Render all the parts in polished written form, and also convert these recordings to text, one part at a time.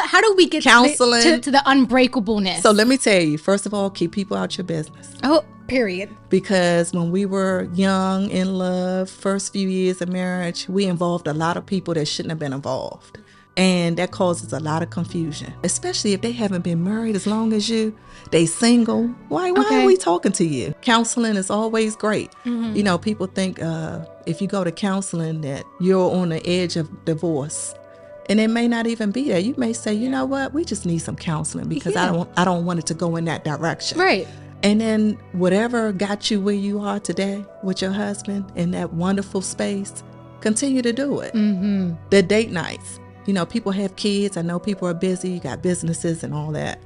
How do we get counseling to the unbreakableness? So let me tell you, first of all, keep people out your business. Oh, period. Because when we were young, in love, first few years of marriage, we involved a lot of people that shouldn't have been involved. And that causes a lot of confusion, especially if they haven't been married as long as you. They single. Why are we talking to you? Counseling is always great. You know, people think if you go to counseling that you're on the edge of divorce. And it may not even be there. You may say, you know what, we just need some counseling because I don't want it to go in that direction. Right. And then whatever got you where you are today with your husband in that wonderful space, continue to do it. The date nights. You know, people have kids. I know people are busy. You got businesses and all that.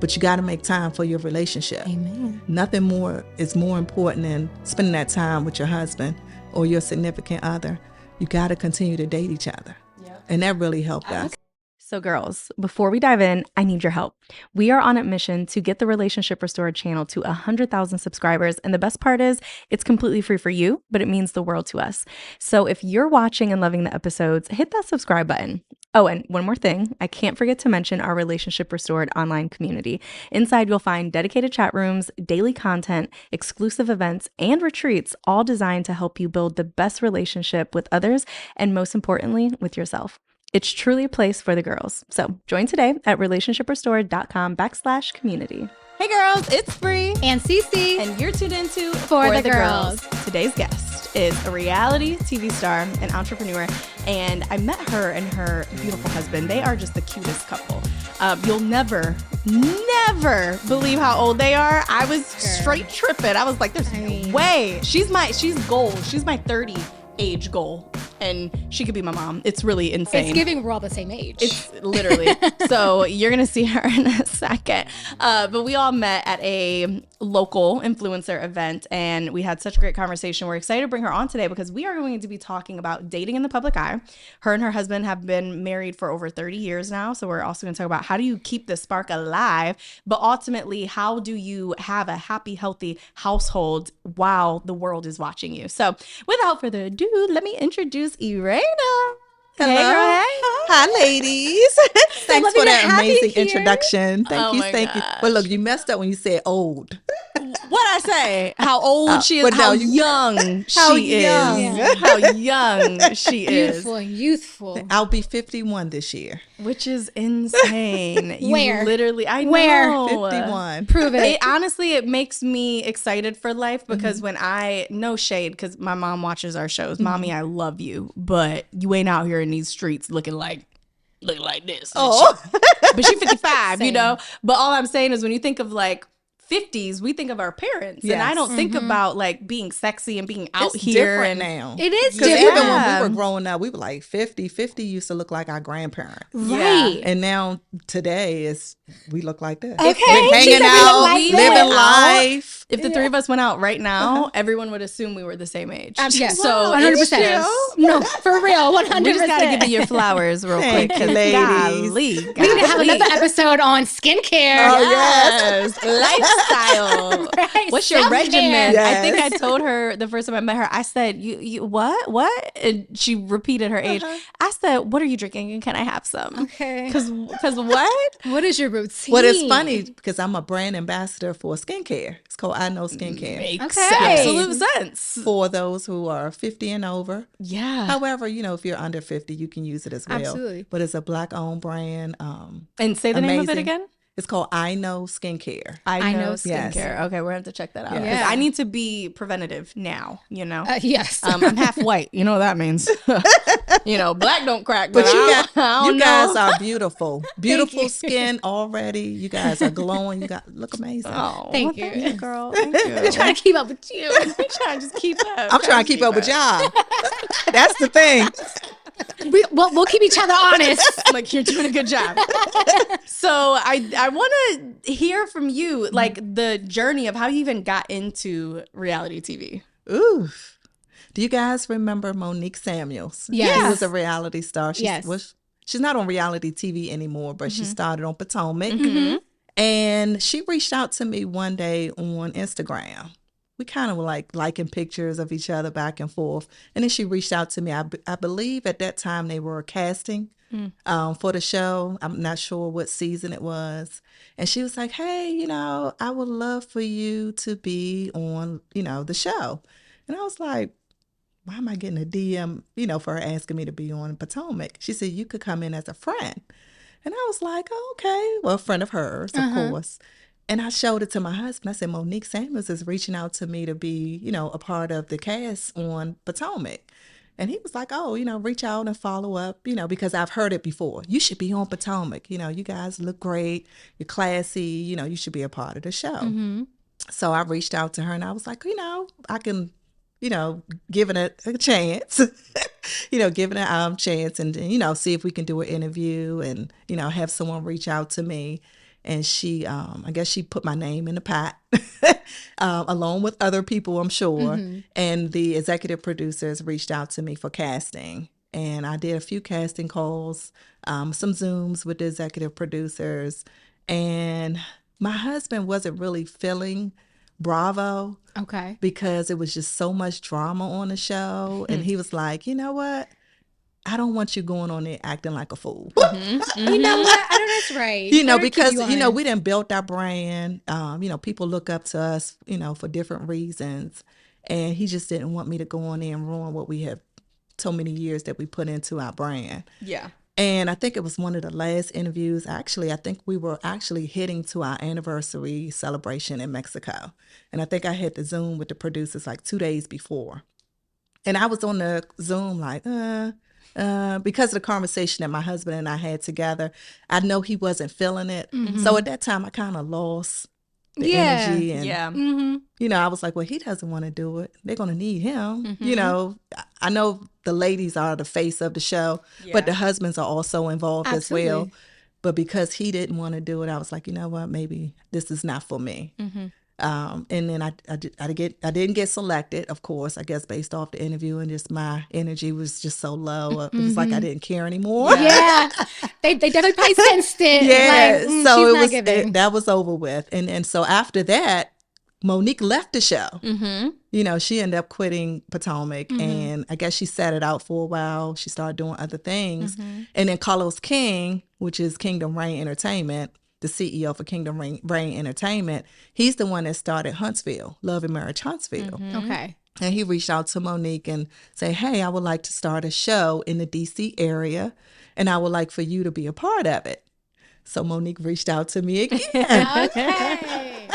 But you got to make time for your relationship. Amen. Nothing more is more important than spending that time with your husband or your significant other. You got to continue to date each other. Yep. And that really helped us. So girls, before we dive in, I need your help. We are on a mission to get the Relationship Restored channel to 100,000 subscribers. And the best part is it's completely free for you, but it means the world to us. So if you're watching and loving the episodes, hit that subscribe button. Oh, and one more thing, I can't forget to mention our Relationship Restored online community. Inside, you'll find dedicated chat rooms, daily content, exclusive events, and retreats, all designed to help you build the best relationship with others and most importantly, with yourself. It's truly a place for the girls. So join today at relationshiprestored.com/community. Hey girls, it's Bree And Cece. and you're tuned into For the Girls. Today's guest is a reality TV star and entrepreneur, and I met her and her beautiful husband. They are just the cutest couple. You'll never believe how old they are. I was straight tripping. I was like, there's no way. She's gold. She's my 30 age goal. And she could be my mom. It's really insane. It's giving we're all the same age. It's literally. So you're going to see her in a second. But we all met at a local influencer event and we had such a great conversation. We're excited to bring her on today because we are going to be talking about dating in the public eye. Her and her husband have been married for over 30 years now. So we're also going to talk about how do you keep the spark alive, but ultimately, how do you have a happy, healthy household while the world is watching you? So without further ado, let me introduce Erana. Hello. Hey, girl, hey. Hi, ladies. Thanks for that amazing here. introduction. Thank you. Gosh. Well, look, you messed up when you said old. What'd I say? How old she is, but no, how young she is. How young she is. Beautiful and youthful. I'll be 51 this year. Which is insane. Where? You literally, I Where? know. 51. Prove it. Honestly, it makes me excited for life because when no shade, because my mom watches our shows. Mommy, I love you, but you ain't out here in these streets looking like this. Oh. But she's 55, you know? But all I'm saying is when you think of like 50s, we think of our parents. Yes. And I don't think about like being sexy and being out It's here. different And now. It is Because different. even when we were growing up, we were like 50. 50 used to look like our grandparents. Right. And now today we look like this. Okay. We're She hanging said we look out, like living that. life. If the three of us went out right now, everyone would assume we were the same age. Yes. So 100%. it's just- No, for real. 100%. we just got to give you your flowers real quick. Thank you, ladies. Golly. We need to have another episode on skincare. Oh, Yes. Lifestyle. Right. What's your Self-care. regimen? Yes. I think I told her the first time I met her, I said, you what? And she repeated her age. I said, what are you drinking and can I have some? Okay. Because what? What is your routine? Well, it's funny because I'm a brand ambassador for skincare. It's called I Know Skincare. Makes Okay. absolute sense. For those who are 50 and over. Yeah. However, if you're under 50, you can use it as well. Absolutely. But it's a Black-owned brand. And say the name of it amazing. again. It's called I Know Skincare. I know Know skincare. Yes. Okay, we're going to have to check that out. Yeah. Because I need to be preventative now, Yes. I'm half white. You know what that means. Black don't crack. But I don't you guys know. are beautiful. Beautiful skin already. You guys are glowing. You look amazing. Oh, Thank you. girl. Thank you. We're trying to keep up with you. I'm trying to just keep up. I'm trying to keep up with y'all. That's the thing. We'll keep each other honest. Like, you're doing a good job. So I want to hear from you, like the journey of how you even got into reality TV. Ooh. Do you guys remember Monique Samuels? Yes. She was a reality star. Yes. She's not on reality TV anymore, but she started on Potomac. Mm-hmm. And she reached out to me one day on Instagram. We kind of were like liking pictures of each other back and forth. And then she reached out to me. I believe at that time they were casting for the show. I'm not sure what season it was. And she was like, hey, I would love for you to be on, the show. And I was like, why am I getting a DM, for her asking me to be on Potomac? She said, you could come in as a friend. And I was like, oh, okay. Well, a friend of hers, of course. And I showed it to my husband. I said, Monique Samuels is reaching out to me to be, a part of the cast on Potomac. And he was like, oh, reach out and follow up, because I've heard it before. You should be on Potomac. You guys look great. You're classy. You should be a part of the show. So I reached out to her and I was like, I can, giving it a chance, giving it a chance and, see if we can do an interview and, have someone reach out to me. And she, I guess she put my name in the pot along with other people, I'm sure. And the executive producers reached out to me for casting. And I did a few casting calls, some Zooms with the executive producers. And my husband wasn't really feeling Bravo. Okay. Because it was just so much drama on the show. And he was like, you know what? I don't want you going on there acting like a fool. You know what? I know that's right. Because, we done built our brand. People look up to us, for different reasons. And he just didn't want me to go on there and ruin what we have so many years that we put into our brand. Yeah. And I think it was one of the last interviews. Actually, I think we were actually heading to our anniversary celebration in Mexico. And I think I had the Zoom with the producers like 2 days before. And I was on the Zoom like, because of the conversation that my husband and I had together, I know he wasn't feeling it. So at that time, I kind of lost the energy. And, I was like, well, he doesn't want to do it. They're going to need him. I know the ladies are the face of the show, but the husbands are also involved as well. But because he didn't want to do it, I was like, you know what, maybe this is not for me. And then I didn't get selected, of course, I guess based off the interview, and just my energy was just so low. It was like I didn't care anymore. Yeah. They definitely probably sensed it. Yeah. Like, So it was that was over with. And so after that, Monique left the show. She ended up quitting Potomac, and I guess she sat it out for a while. She started doing other things. And then Carlos King, which is Kingdom Reign Entertainment, the CEO for Kingdom Reign Entertainment, he's the one that started Huntsville, Love and Marriage Huntsville. Okay. And he reached out to Monique and said, hey, I would like to start a show in the DC area, and I would like for you to be a part of it. So Monique reached out to me again. Okay.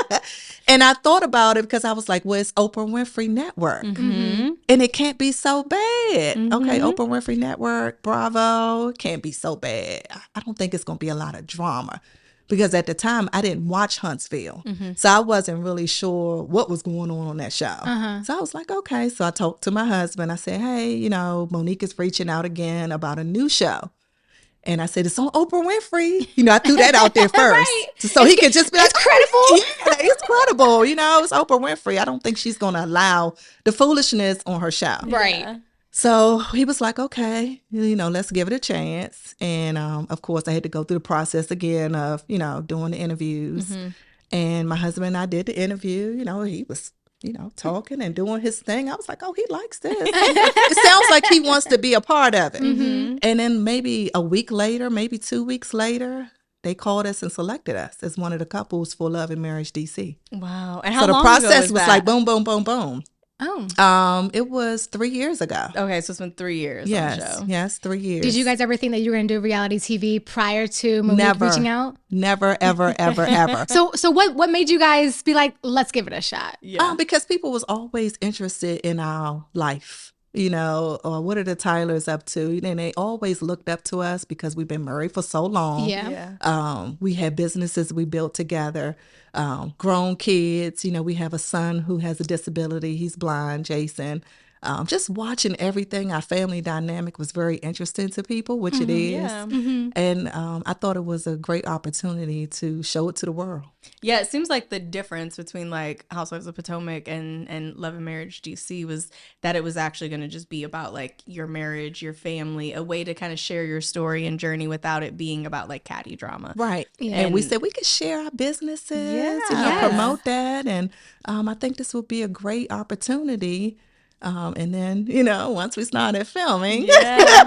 And I thought about it because I was like, well, it's Oprah Winfrey Network. And it can't be so bad. Okay, Oprah Winfrey Network, Bravo, can't be so bad. I don't think it's going to be a lot of drama. Because at the time, I didn't watch Huntsville. So I wasn't really sure what was going on that show. So I was like, okay. So I talked to my husband. I said, hey, Monique is reaching out again about a new show. And I said, it's on Oprah Winfrey. I threw that out there first. Right. So he could just be like, credible. Yeah, it's credible. It's Oprah Winfrey. I don't think she's going to allow the foolishness on her show. Right. Yeah. So he was like, okay, let's give it a chance. And of course, I had to go through the process again of, doing the interviews. And my husband and I did the interview. He was, talking and doing his thing. I was like, oh, he likes this. It sounds like he wants to be a part of it. And then maybe a week later, maybe 2 weeks later, they called us and selected us as one of the couples for Love and Marriage DC. Wow. And how So the long process ago was was that? like boom, boom, boom, boom. Oh. It was 3 years ago. Okay, so it's been 3 years on the show. Yes, 3 years. Did you guys ever think that you were going to do reality TV prior to Monique Never. reaching out? Never, ever, ever, ever. So what made you guys be like, let's give it a shot? Yeah. Because people was always interested in our life, or what are the Tylers up to? And they always looked up to us because we've been married for so long. Yeah. We had businesses we built together, grown kids. We have a son who has a disability. He's blind, Jason. Just watching everything, our family dynamic was very interesting to people, which it is. Yeah. And I thought it was a great opportunity to show it to the world. Yeah, it seems like the difference between like Housewives of Potomac and Love and Marriage DC was that it was actually going to just be about like your marriage, your family, a way to kind of share your story and journey without it being about like catty drama. Right. Yeah. And we said we could share our businesses, Yeah. promote that. And I think this will be a great opportunity And then, once we started filming, Yeah.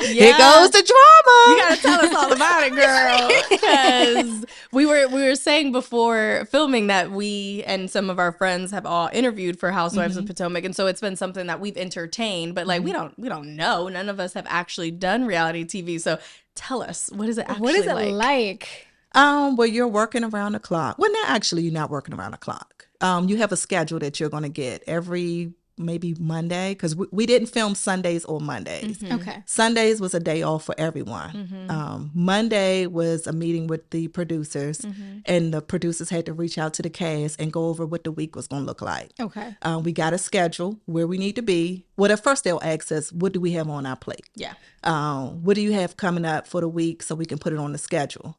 here goes the drama. You gotta tell us all about it, girl. Because we were saying before filming that we and some of our friends have all interviewed for Housewives of Potomac, and so it's been something that we've entertained. But like we don't know. None of us have actually done reality TV. So tell us, what is it actually like? What is it like? Well, you're working around the clock. Well, actually, you're not working around the clock. You have a schedule that you're going to get every maybe Monday, because we didn't film Sundays or Mondays. Okay. Sundays was a day off for everyone. Monday was a meeting with the producers, and the producers had to reach out to the cast and go over what the week was going to look like. Okay. We got a schedule where we need to be. Well, at first they'll ask us, what do we have on our plate? Yeah. What do you have coming up for the week so we can put it on the schedule?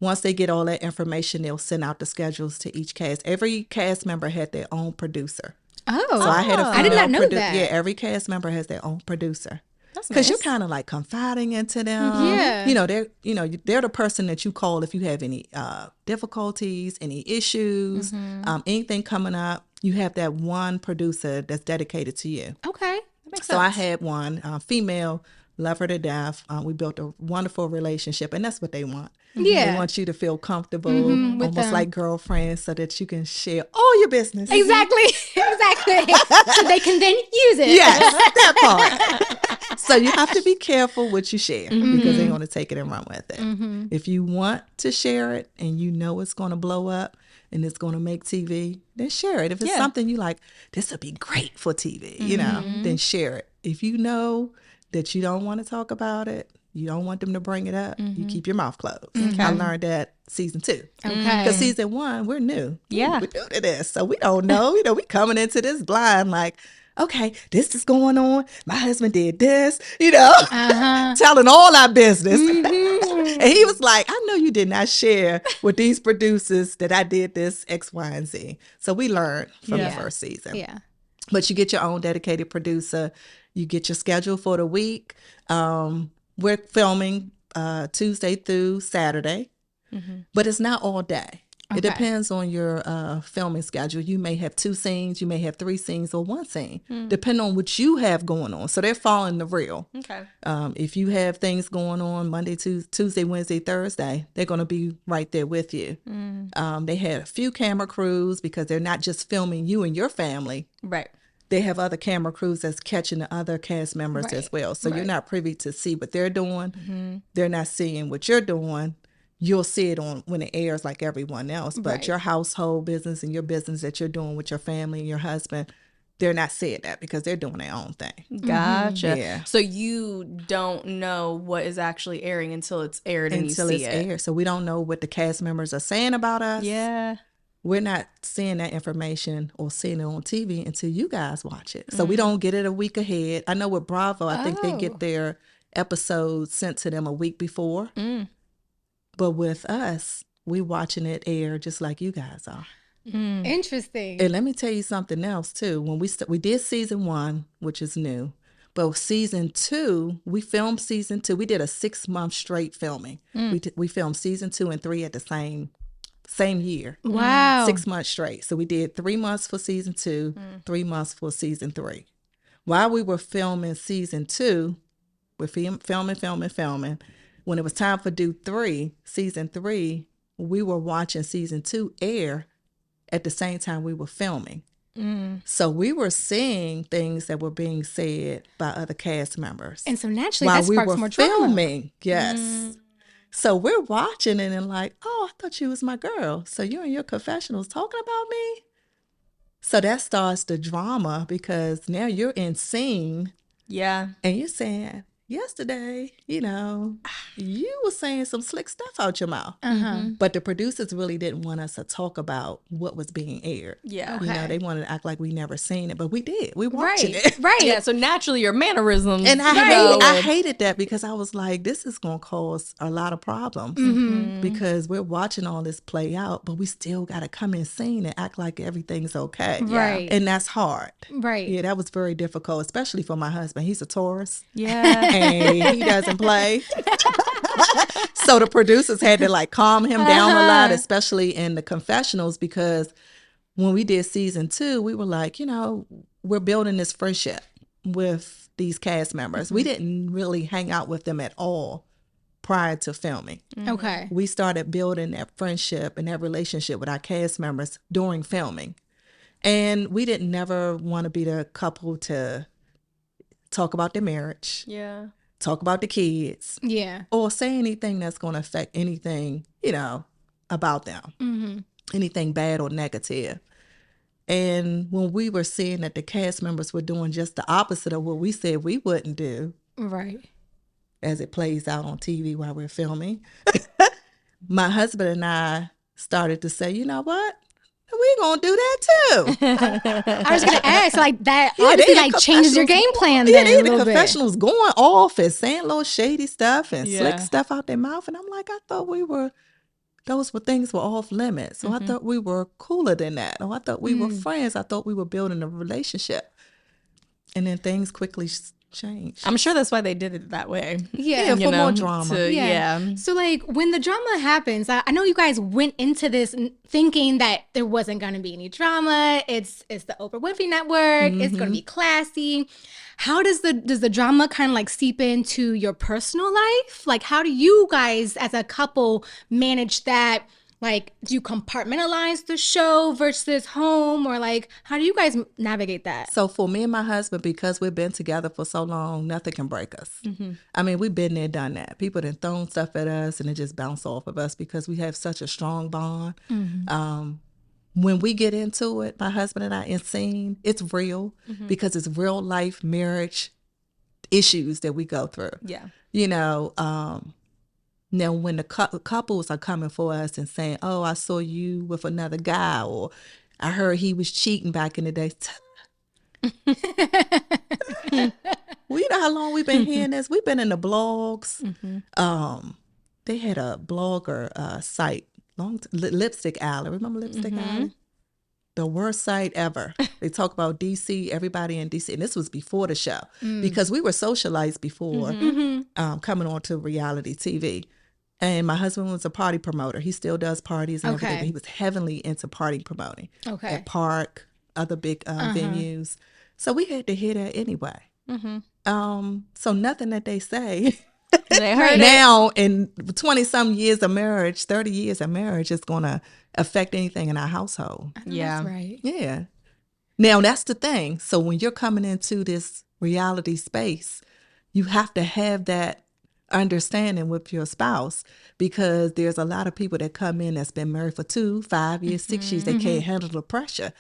Once they get all that information, they'll send out the schedules to each cast. Every cast member had their own producer. Oh, So I had a I did not know that. Yeah, every cast member has their own producer. That's Because nice. you're kind of like confiding into them. Yeah. They're the person that you call if you have any difficulties, any issues, anything coming up. You have that one producer that's dedicated to you. Okay. That makes So sense. I had one female, love her to death. We built a wonderful relationship, and that's what they want. Yeah. They want you to feel comfortable, with almost them. like girlfriends, so that you can share all your business. Exactly. Exactly. So they can then use it. Yes, that part. So you have to be careful what you share because they're going to take it and run with it. If you want to share it and you know it's going to blow up and it's going to make TV, then share it. If it's something you like, this would be great for TV, then share it. If you know that you don't want to talk about it, you don't want them to bring it up, you keep your mouth closed. I learned that season 2. Okay. Because season 1, we're new. Yeah. We're new to this. So we don't know. We coming into this blind like, okay, this is going on. My husband did this, telling all our business. And he was like, I know you did not share with these producers that I did this X, Y, and Z. So we learned from the first season. Yeah. But you get your own dedicated producer. You get your schedule for the week. We're filming Tuesday through Saturday, but it's not all day. It Okay. depends on your filming schedule. You may have 2 scenes, you may have 3 scenes, or 1 scene, depending on what you have going on. So they're following the reel. Okay. If you have things going on Monday, Tuesday, Wednesday, Thursday, they're going to be right there with you. They had a few camera crews because they're not just filming you and your family. Right. They have other camera crews that's catching the other cast members Right. as well. So you're not privy to see what they're doing. Mm-hmm. They're not seeing what you're doing. You'll see it on when it airs like everyone else. But Right. your household business and your business that you're doing with your family and your husband, they're not seeing that because they're doing their own thing. Gotcha. Yeah. So you don't know what is actually airing until it's aired and Until you it's see it. aired. So we don't know what the cast members are saying about us. Yeah. We're not seeing that information or seeing it on TV until you guys watch it. So we don't get it a week ahead. I know with Bravo, I think they Oh. get their episodes sent to them a week before. But with us, we watching it air just like you guys are. Interesting. And let me tell you something else too. When we did season 1, which is new, but season 2, we filmed season 2. We did a 6-month straight filming. We filmed season 2 and 3 at the same year. Wow. 6 months straight. So we did 3 months for season 2, 3 months for season 3. While we were filming season 2, we're filming. When it was time for season 3, we were watching season 2 air at the same time we were filming. So we were seeing things that were being said by other cast members. And so naturally while that we sparks were more drama. filming. Yes. So we're watching it and like, oh, I thought you was my girl. So you and your confessionals talking about me? So that starts the drama because now you're in scene Yeah. and you're saying, yesterday, you were saying some slick stuff out your mouth. But the producers really didn't want us to talk about what was being aired. Yeah. Okay. They wanted to act like we never seen it, but we did. We watching Right. it. Right. Yeah. So naturally your mannerisms. And go I and- hated that because I was like, this is going to cause a lot of problems because we're watching all this play out, but we still got to come in scene and act like everything's okay. Right. And that's hard. Right. Yeah, that was very difficult, especially for my husband. He's a Taurus Yeah. and he doesn't play. So the producers had to like calm him down a lot, especially in the confessionals, because when we did season 2, we were like, we're building this friendship with these cast members. We didn't really hang out with them at all prior to filming. Okay. We started building that friendship and that relationship with our cast members during filming. And we didn't never want to be the couple to talk about their marriage. Yeah. Talk about the kids. Yeah. Or say anything that's going to affect anything, about them. Anything bad or negative. And when we were seeing that the cast members were doing just the opposite of what we said we wouldn't do, Right. as it plays out on TV while we're filming, my husband and I started to say, you know what? We're going to do that too. I was going to ask, like, that Yeah, obviously, they in like, changes your game plan Yeah, then they a in the little bit. confessionals going off and saying little shady stuff and Yeah. slick stuff out their mouth. And I'm like, I thought those were things were off limits. So I thought we were cooler than that. Or I thought we were friends. I thought we were building a relationship. And then things quickly changed. I'm sure that's why they did it that way. Yeah. for more drama. Yeah. So, like, when the drama happens, I know you guys went into this thinking that there wasn't going to be any drama. It's the Oprah Winfrey Network. It's going to be classy. How does the drama kind of like seep into your personal life? Like, how do you guys as a couple manage that? Like, do you compartmentalize the show versus home, or like, how do you guys navigate that? So for me and my husband, because we've been together for so long, nothing can break us. I mean, we've been there, done that. People done thrown stuff at us and it just bounced off of us because we have such a strong bond. When we get into it, my husband and I in scene, it's real because it's real life marriage issues that we go through. Yeah. Now, when the couples are coming for us and saying, oh, I saw you with another guy, or I heard he was cheating back in the day. Well, you know how long we've been hearing this? We've been in the blogs. They had a blogger site, Lipstick Alley. Remember Lipstick Alley? The worst site ever. They talk about DC, everybody in DC. And this was before the show because we were socialized before coming on to reality TV. And my husband was a party promoter. He still does parties and everything. But he was heavily into party promoting at Park, other big venues. So we had to hear that anyway. So nothing that they say They heard now in 20-some years of marriage, 30 years of marriage is going to affect anything in our household. Yeah. That's right. Yeah. Now, that's the thing. So when you're coming into this reality space, you have to have that understanding with your spouse because there's a lot of people that come in that's been married for 2, 5 years, 6 years. They can't handle the pressure,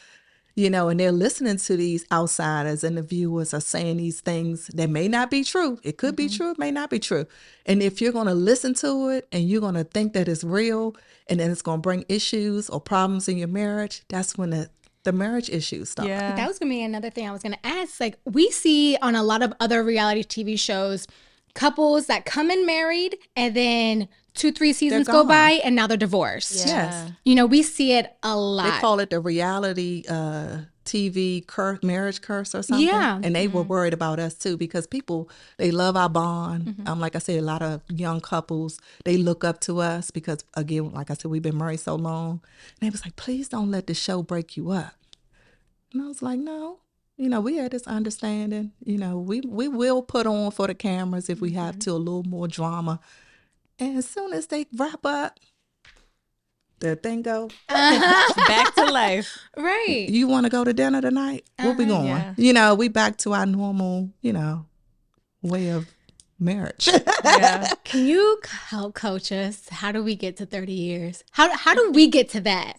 and they're listening to these outsiders and the viewers are saying these things that may not be true. It could be true. It may not be true. And if you're going to listen to it and you're going to think that it's real and then it's going to bring issues or problems in your marriage, that's when the marriage issues start. Yeah. That was going to be another thing I was going to ask. Like, we see on a lot of other reality TV shows, couples that come in married and then 2-3 seasons go by and now they're divorced. Yes. We see it a lot. They call it the reality TV marriage curse or something. Yeah. And they were worried about us too because people, they love our bond. Like I said, a lot of young couples, they look up to us because, again, like I said, we've been married so long. And they was like, please don't let the show break you up. And I was like, no. We had this understanding. We will put on for the cameras if we have to, a little more drama. And as soon as they wrap up, the thing go. Back to life. Right. You want to go to dinner tonight? We'll be going. Yeah. We back to our normal, way of marriage. Yeah. Can you help coach us? How do we get to 30 years? How do we get to that?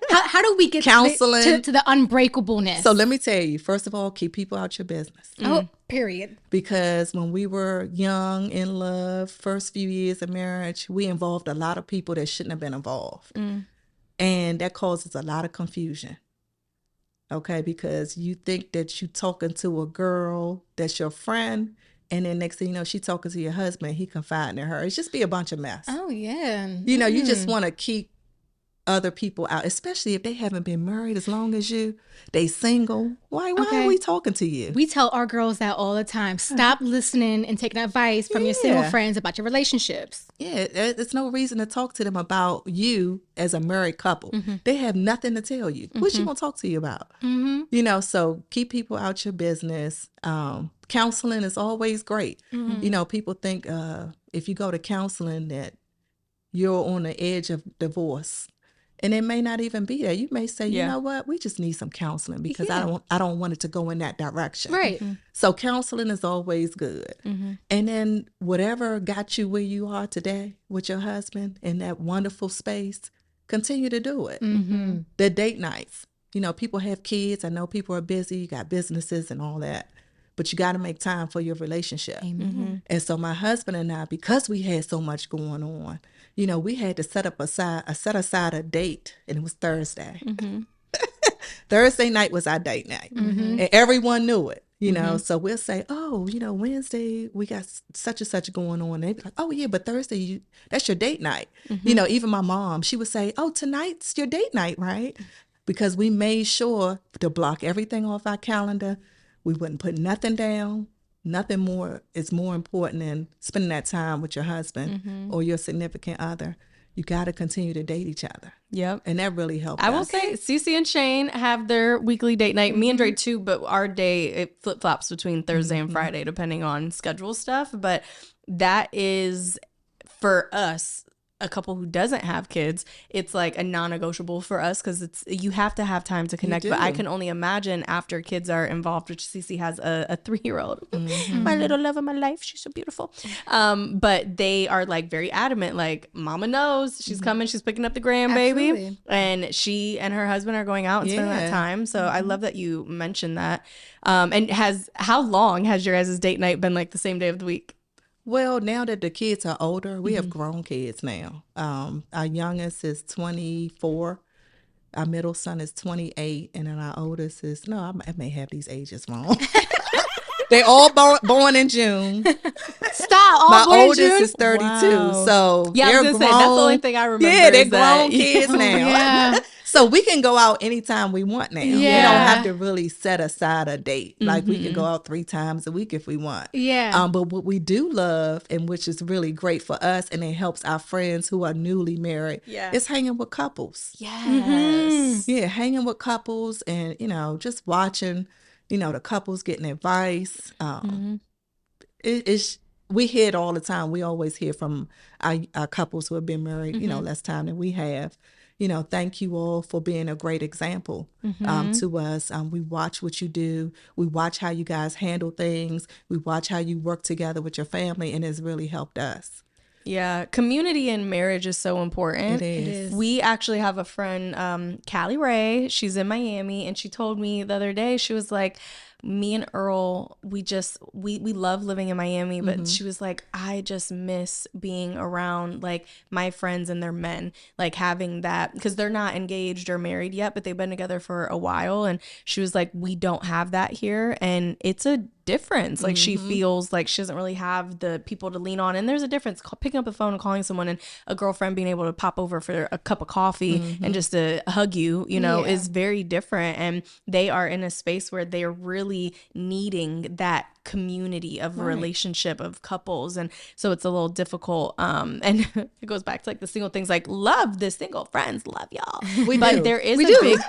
How do we get counseling to the unbreakableness? So let me tell you, first of all, keep people out your business. Oh, period. Because when we were young, in love, first few years of marriage, we involved a lot of people that shouldn't have been involved. And that causes a lot of confusion. Okay, because you think that you're talking to a girl that's your friend, and then next thing you know, she talking to your husband, he confiding in her. It's just be a bunch of mess. Oh, yeah. You just want to keep other people out, especially if they haven't been married as long as you, they single. Why are we talking to you? We tell our girls that all the time. Stop listening and taking advice from your single friends about your relationships. Yeah, there's no reason to talk to them about you as a married couple. They have nothing to tell you. What's she gonna talk to you about? You know, so keep people out your business. Counseling is always great. You know, people think if you go to counseling that you're on the edge of divorce. And it may not even be that. You may say, you know what, we just need some counseling because I don't want it to go in that direction. Right. So counseling is always good. And then whatever got you where you are today with your husband in that wonderful space, continue to do it. The date nights. You know, people have kids. I know people are busy. You got businesses and all that. But you got to make time for your relationship. And so my husband and I, because we had so much going on, you know, we had to set aside a date, and it was Thursday. Thursday night was our date night, and everyone knew it. You know, so we'll say, oh, you know, Wednesday we got such and such going on. And they'd be like, oh yeah, but Thursday that's your date night. You know, even my mom, she would say, oh, tonight's your date night, right? Because we made sure to block everything off our calendar. We wouldn't put nothing down. Nothing more is more important than spending that time with your husband or your significant other. You got to continue to date each other. Yep. And that really helped I will say Cece and Shane have their weekly date night. Me and Dre too, but our day, it flip-flops between Thursday and Friday depending on schedule stuff. But that is, for us, a couple who doesn't have kids, it's like a non-negotiable for us because you have to have time to connect. But I can only imagine after kids are involved, which Cece has a 3-year-old, my little love of my life. She's so beautiful. But they are like very adamant, like mama knows she's coming, she's picking up the grandbaby, and she and her husband are going out and spending that time. So I love that you mentioned that. And how long has your guys' date night been like the same day of the week? Well, now that the kids are older, we have grown kids now. Our youngest is 24. Our middle son is 28. And then our oldest is, I may have these ages wrong. They all born in June. Stop. All My born in oldest June? is 32. Wow. So Yeah, I was they're gonna grown. say, that's the only thing I remember. Yeah, they're is that- grown kids now. Yeah. So we can go out anytime we want now. Yeah. We don't have to really set aside a date. Like we can go out 3 times a week if we want. Yeah. But what we do love, and which is really great for us, and it helps our friends who are newly married, is hanging with couples. Yes. Yeah, hanging with couples and, you know, just watching, you know, the couples getting advice. We hear it all the time. We always hear from our couples who have been married, you know, less time than we have. You know, thank you all for being a great example to us. We watch what you do. We watch how you guys handle things. We watch how you work together with your family, and it's really helped us. Yeah, community in marriage is so important. It is. We actually have a friend, Callie Ray. She's in Miami, and she told me the other day, she was like, me and Earl, we love living in Miami, but she was like, I just miss being around like my friends and their men, like having that, because they're not engaged or married yet, but they've been together for a while. And she was like, we don't have that here. And it's a difference. Like she feels like she doesn't really have the people to lean on. And there's a difference picking up the phone and calling someone, and a girlfriend being able to pop over for a cup of coffee and just to hug you, you know, is very different. And they are in a space where they're really needing that community of a relationship of couples. And so it's a little difficult. And it goes back to like the single things, like love the single friends, love y'all. But there is a big difference.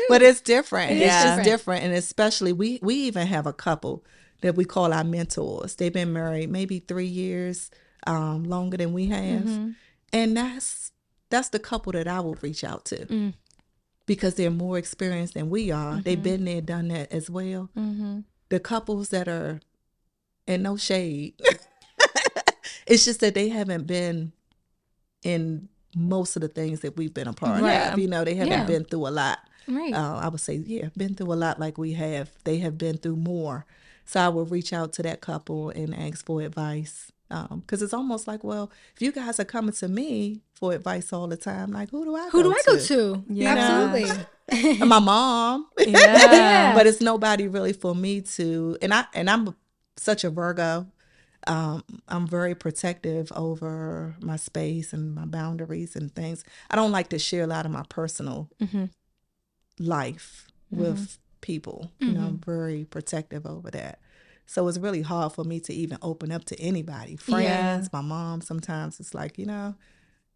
But it's different. Yeah. It's just different. And especially we even have a couple that we call our mentors. They've been married maybe 3 years longer than we have. And that's the couple that I will reach out to. Because they're more experienced than we are. They've been there, done that as well. The couples that are, and no shade, it's just that they haven't been in most of the things that we've been a part of. You know, they haven't been through a lot. Right. I would say, been through a lot like we have. They have been through more. So I will reach out to that couple and ask for advice. Because it's almost like, well, if you guys are coming to me for advice all the time, like, who do I go to? Yeah. Absolutely. And my mom. Yeah. But it's nobody really for me to, and I'm such a Virgo. I'm very protective over my space and my boundaries and things. I don't like to share a lot of my personal life with people. You know, I'm very protective over that. So it's really hard for me to even open up to anybody. Friends, my mom, sometimes it's like, you know,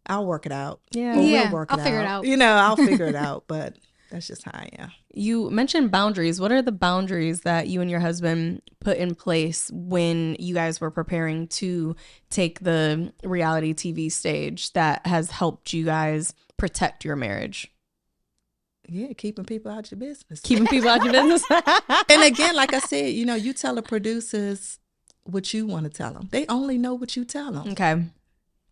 I'll work it out. Yeah. Or Yeah, we'll work I'll it figure it out. out. You know, I'll figure it out. But that's just how I am. You mentioned boundaries. What are the boundaries that you and your husband put in place when you guys were preparing to take the reality TV stage that has helped you guys protect your marriage? Yeah, keeping people out your business. Keeping people out your business? And again, like I said, you know, you tell the producers what you want to tell them. They only know what you tell them. Okay.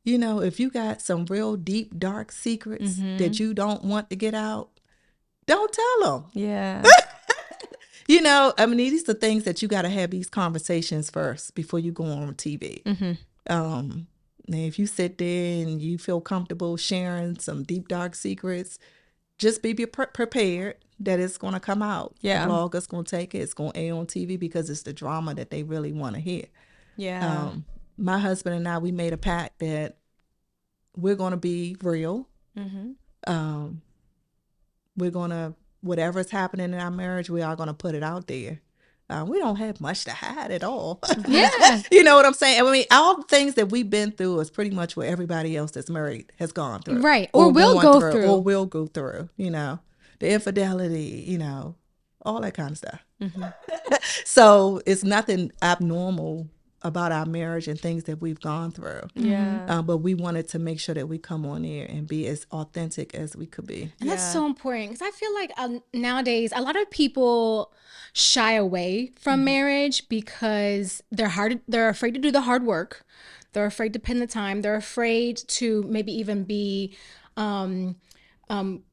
You know, if you got some real deep, dark secrets that you don't want to get out, don't tell them. Yeah. You know, I mean, these are things that you got to have these conversations first before you go on TV. Now, if you sit there and you feel comfortable sharing some deep, dark secrets, just be prepared that it's going to come out. Yeah. The blogger's going to take it. It's going to air on TV because it's the drama that they really want to hear. Yeah. My husband and I, we made a pact that we're going to be real. We're going to, whatever's happening in our marriage, we are going to put it out there. We don't have much to hide at all. Yeah. You know what I'm saying? I mean, all the things that we've been through is pretty much what everybody else that's married has gone through. Right. Or will going go through. Or will go through, you know. The infidelity, you know, all that kind of stuff. So it's nothing abnormal about our marriage and things that we've gone through. Yeah. But we wanted to make sure that we come on there and be as authentic as we could be. And that's so important because I feel like nowadays a lot of people shy away from marriage because they're afraid to do the hard work. They're afraid to put in the time. They're afraid to maybe even be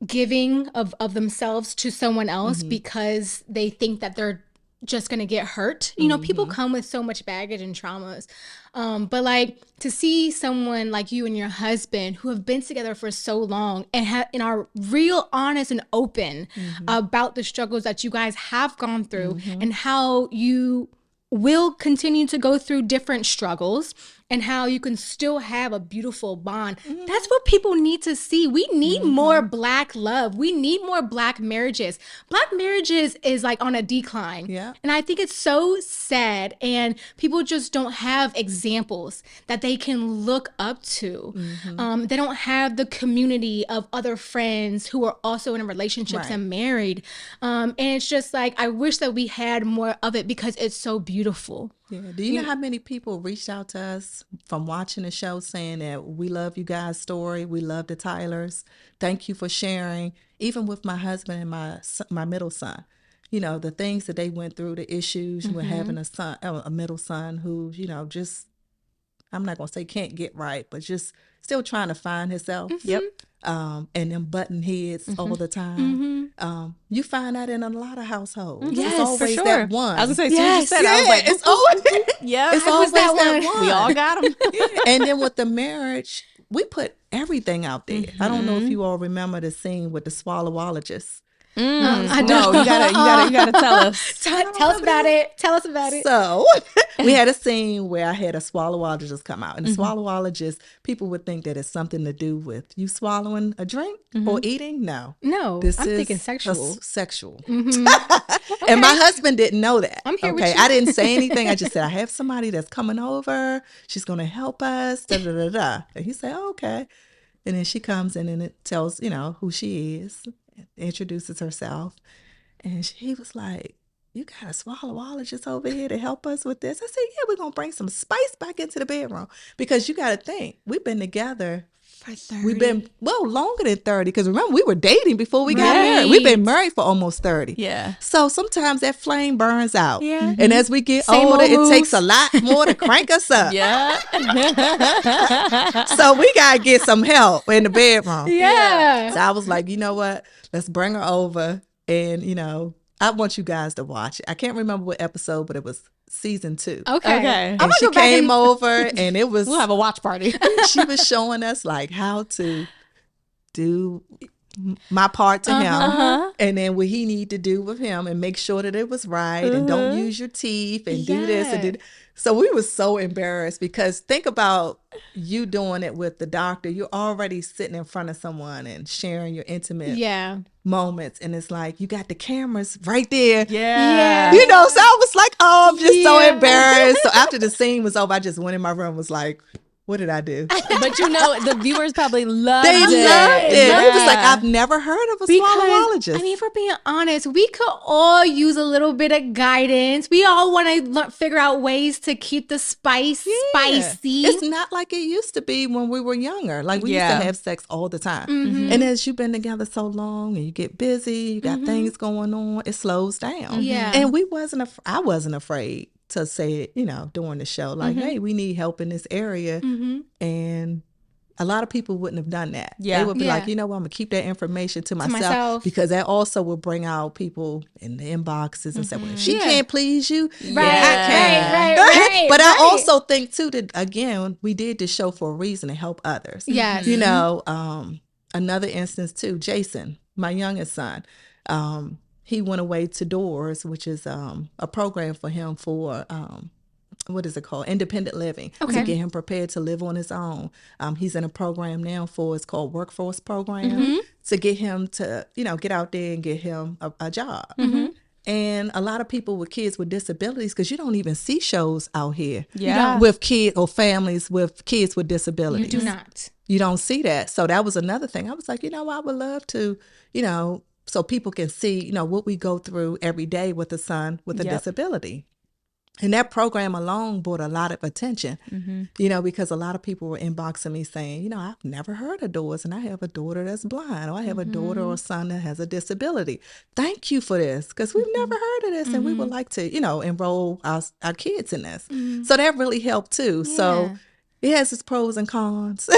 giving of themselves to someone else because they think that they're just gonna get hurt. You know, people come with so much baggage and traumas. But like to see someone like you and your husband who have been together for so long and are real honest and open about the struggles that you guys have gone through and how you will continue to go through different struggles and how you can still have a beautiful bond. That's what people need to see. We need more Black love. We need more Black marriages. Black marriages is like on a decline. Yeah. And I think it's so sad. And people just don't have examples that they can look up to. They don't have the community of other friends who are also in relationships and married. And it's just like, I wish that we had more of it because it's so beautiful. Yeah. Do you know how many people reached out to us from watching the show saying that we love you guys' story, we love the Tylers, thank you for sharing, even with my husband and my middle son. You know, the things that they went through, the issues with having a middle son who, you know, just, I'm not going to say can't get right, but just still trying to find himself. Yep. And them button heads all the time. You find that in a lot of households. Yes, it's always for sure. that one. I was gonna say, as soon as you said, I was like, it's always, yeah, it's always that one. we all got them. And then with the marriage, we put everything out there. I don't know if you all remember the scene with the swallowologist. I know. You gotta tell us. Tell us about it. Tell us about it. So we had a scene where I had a swallowologist come out. And the swallowologist, people would think that it's something to do with you swallowing a drink or eating. No. No, This I'm is thinking sexual. Sexual. And my husband didn't know that. I'm here with okay. you. I didn't say anything. I just said, I have somebody that's coming over. She's going to help us. Da, da, da, da. And he said, oh, okay. And then she comes in and it tells, you know, who she is, introduces herself. And he was like, you got a swallowologist over here to help us with this? I said, yeah, we're going to bring some spice back into the bedroom. Because you got to think, we've been together. For 30. We've been, well, longer than 30. Because remember, we were dating before we got married. We've been married for almost 30. Yeah. So sometimes that flame burns out. Yeah. And as we get Same older, old it moves. takes a lot more to crank us up. Yeah. So we got to get some help in the bedroom. Yeah. So I was like, you know what? Let's bring her over. And, you know, I want you guys to watch it. I can't remember what episode, but it was season 2. Okay. And she came over and it was, We'll have a watch party. she was showing us like how to do my part to him, and then what he need to do with him, and make sure that it was right, and don't use your teeth, and do this and do. So we were so embarrassed, because think about you doing it with the doctor. You're already sitting in front of someone and sharing your intimate moments, and it's like you got the cameras right there. You know, so I was like, oh, I'm just so embarrassed. So after the scene was over, I just went in my room, was like, what did I do? But you know, the viewers probably loved it. They loved it. It was like, I've never heard of a swallowologist. I mean, if we're being honest, we could all use a little bit of guidance. We all want to figure out ways to keep the spice spicy. It's not like it used to be when we were younger. Like, we used to have sex all the time. And as you've been together so long and you get busy, you got things going on, it slows down. And I wasn't afraid to say it, you know, during the show, like, hey, we need help in this area. And a lot of people wouldn't have done that. They would be like, you know what, I'm going to keep that information to myself, because that also will bring out people in the inboxes and say, well, if she can't please you, I can. Right. But I also think, too, that, again, we did this show for a reason, to help others. Yes. You know, another instance, too, Jason, my youngest son, he went away to Doors, which is a program for him for, what is it called? Independent living. To get him prepared to live on his own. He's in a program now it's called Workforce Program, to get him to, you know, get out there and get him a job. And a lot of people with kids with disabilities, because you don't even see shows out here with kids or families with kids with disabilities. You do not. You don't see that. So that was another thing. I was like, you know, I would love to, you know, so people can see, you know, what we go through every day with a son with a disability. And that program alone brought a lot of attention, you know, because a lot of people were inboxing me saying, you know, I've never heard of Doors, and I have a daughter that's blind, or I have a daughter or son that has a disability. Thank you for this, because we've never heard of this, and we would like to, you know, enroll our kids in this. So that really helped too. So it has its pros and cons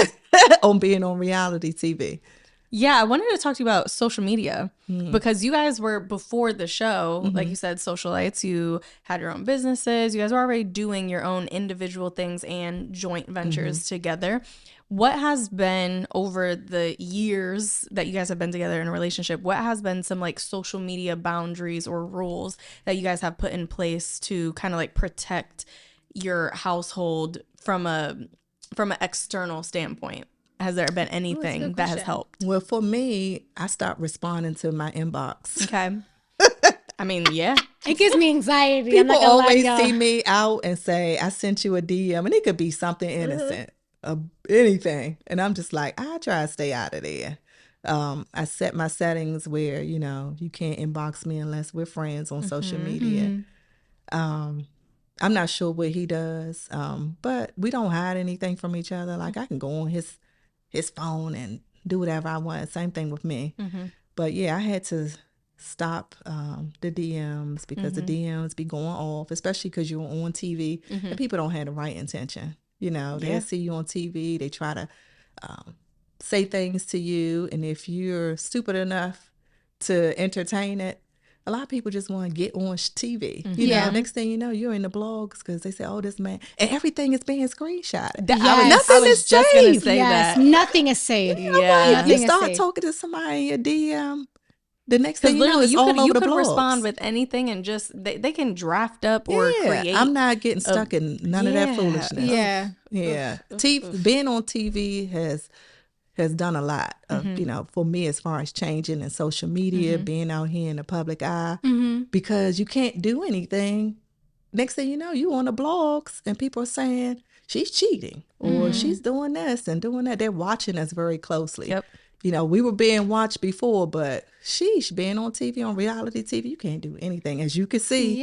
on being on reality TV. Yeah, I wanted to talk to you about social media, because you guys were, before the show, like you said, socialites, you had your own businesses, you guys were already doing your own individual things and joint ventures together. What has been, over the years that you guys have been together in a relationship, what has been some like social media boundaries or rules that you guys have put in place to kind of like protect your household from an external standpoint? Has there been anything that has helped? Well, for me, I stopped responding to my inbox. Okay. I mean, yeah. It gives me anxiety. People always see me out and say, I sent you a DM, and it could be something innocent, anything. And I'm just like, I try to stay out of there. I set my settings where, you know, you can't inbox me unless we're friends on social media. I'm not sure what he does, but we don't hide anything from each other. Like, I can go on his phone and do whatever I want. Same thing with me. But yeah, I had to stop the DMs, because the DMs be going off, especially because you're on TV and people don't have the right intention. You know, they see you on TV, they try to say things to you, and if you're stupid enough to entertain it, a lot of people just want to get on TV. You know, next thing you know, you're in the blogs, because they say, oh, this man, and everything is being screenshotted. Nothing is just going to say that. Nothing is saved. You start talking to somebody in your DM, the next thing you know, it's all over the blogs. You could respond with anything, and just, they can draft up or create. I'm not getting stuck in none of that foolishness. Being on TV has done a lot of, you know, for me, as far as changing in social media, being out here in the public eye, because you can't do anything. Next thing you know, you on the blogs and people are saying she's cheating, or she's doing this and doing that. They're watching us very closely. You know, we were being watched before, but sheesh, being on TV, on reality TV, you can't do anything. As you can see,